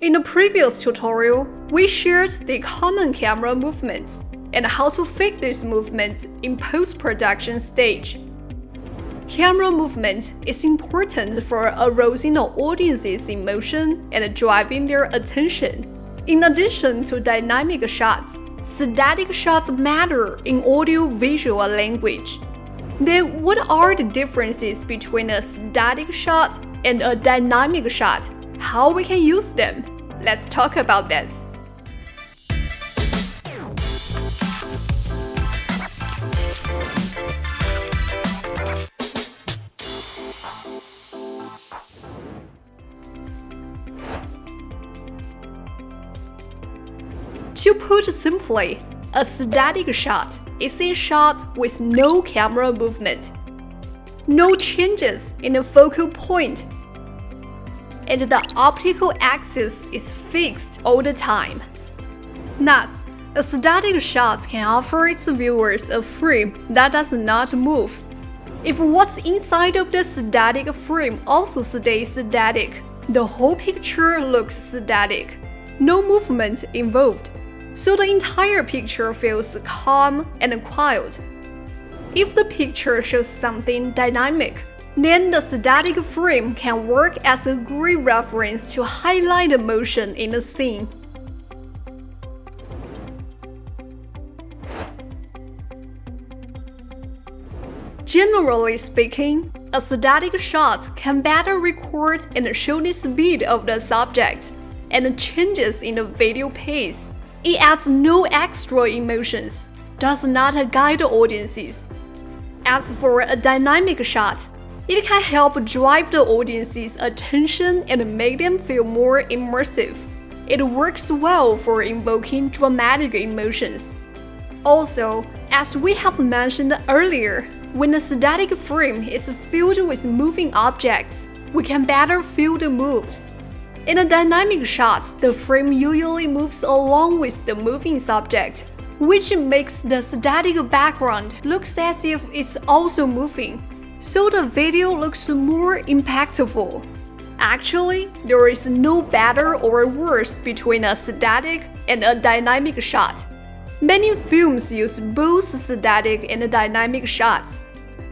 In the previous tutorial, we shared the common camera movements and how to fix these movements in post-production stage. Camera movement is important for arousing the audience's emotion and driving their attention. In addition to dynamic shots, static shots matter in audio-visual language. Then what are the differences between a static shot and a dynamic shot? How we can use them? Let's talk about this. To put simply, a static shot is a shot with no camera movement, no changes in the focal point, and the optical axis is fixed all the time. Thus, a static shot can offer its viewers a frame that does not move. If what's inside of the static frame also stays static, the whole picture looks static, no movement involved, so the entire picture feels calm and quiet. If the picture shows something dynamic, then the static frame can work as a great reference to highlight the motion in the scene. Generally speaking, a static shot can better record and show the speed of the subject and changes in the video pace. It adds no extra emotions, does not guide audiences. As for a dynamic shot, it can help drive the audience's attention and make them feel more immersive. It works well for invoking dramatic emotions. Also, as we have mentioned earlier, when a static frame is filled with moving objects, we can better feel the moves. In a dynamic shot, the frame usually moves along with the moving subject, which makes the static background look as if it's also moving, so the video looks more impactful. Actually, there is no better or worse between a static and a dynamic shot. Many films use both static and dynamic shots.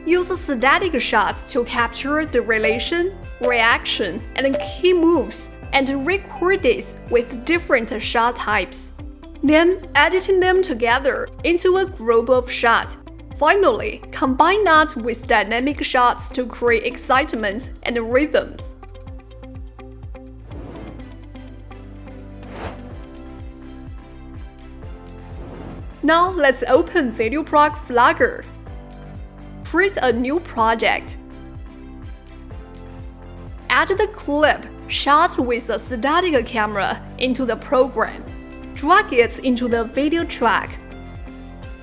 Use static shots to capture the relation, reaction, and key moves, and record this with different shot types. Then editing them together into a group of shots. Finally, combine that with dynamic shots to create excitement and rhythms. Now let's open VideoProc Flagger. Create a new project. Add the clip shot with a static camera into the program. Drag it into the video track.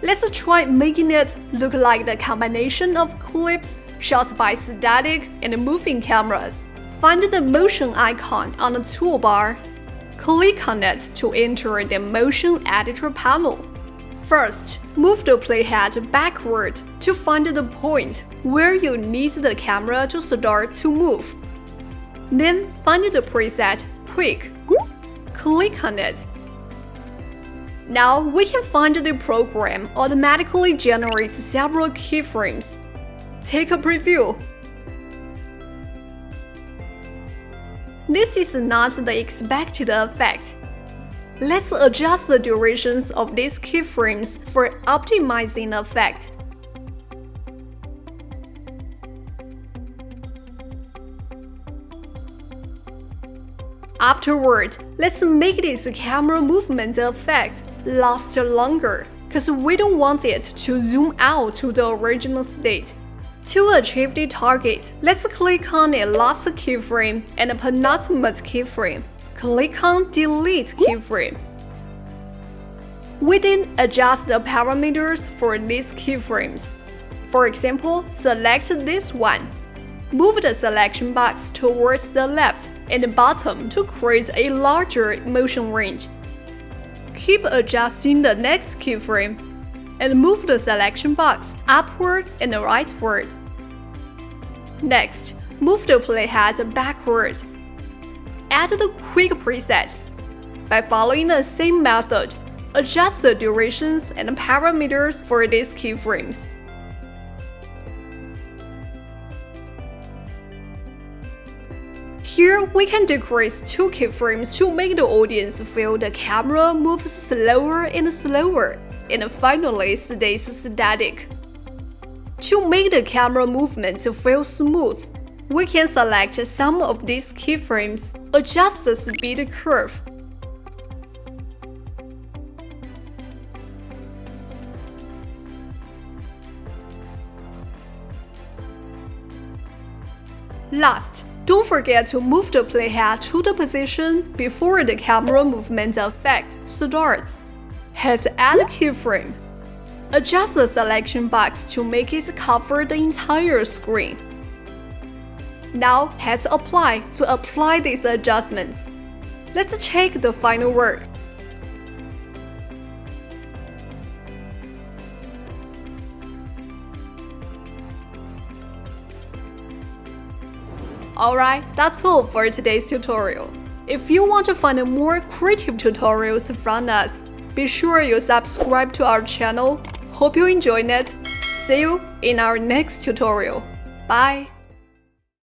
Let's try making it look like the combination of clips shot by static and moving cameras. Find the motion icon on the toolbar. Click on it to enter the motion editor panel. First, move the playhead backward to find the point where you need the camera to start to move. Then find the preset Quick. Click on it. Now we can find the program automatically generates several keyframes. Take a preview. This is not the expected effect. Let's adjust the durations of these keyframes for optimizing the effect. Afterward, let's make this camera movement effect last longer, because we don't want it to zoom out to the original state. To achieve the target, let's click on the last keyframe and the penultimate keyframe. Click on Delete keyframe. We then adjust the parameters for these keyframes. For example, select this one. Move the selection box towards the left and bottom to create a larger motion range. Keep adjusting the next keyframe and move the selection box upward and rightward. Next, move the playhead backward. add the quick preset. By following the same method, adjust the durations and parameters for these keyframes. Here, we can decrease 2 keyframes to make the audience feel the camera moves slower and slower, and finally stays static. To make the camera movement feel smooth, we can select some of these keyframes, adjust the speed curve. Last, don't forget to move the playhead to the position before the camera movement effect starts. Hit Add Keyframe. Adjust the selection box to make it cover the entire screen. Now hit Apply to apply these adjustments. Let's check the final work. Alright, that's all for today's tutorial. If you want to find more creative tutorials from us, be sure you subscribe to our channel. Hope you enjoyed it. See you in our next tutorial. Bye!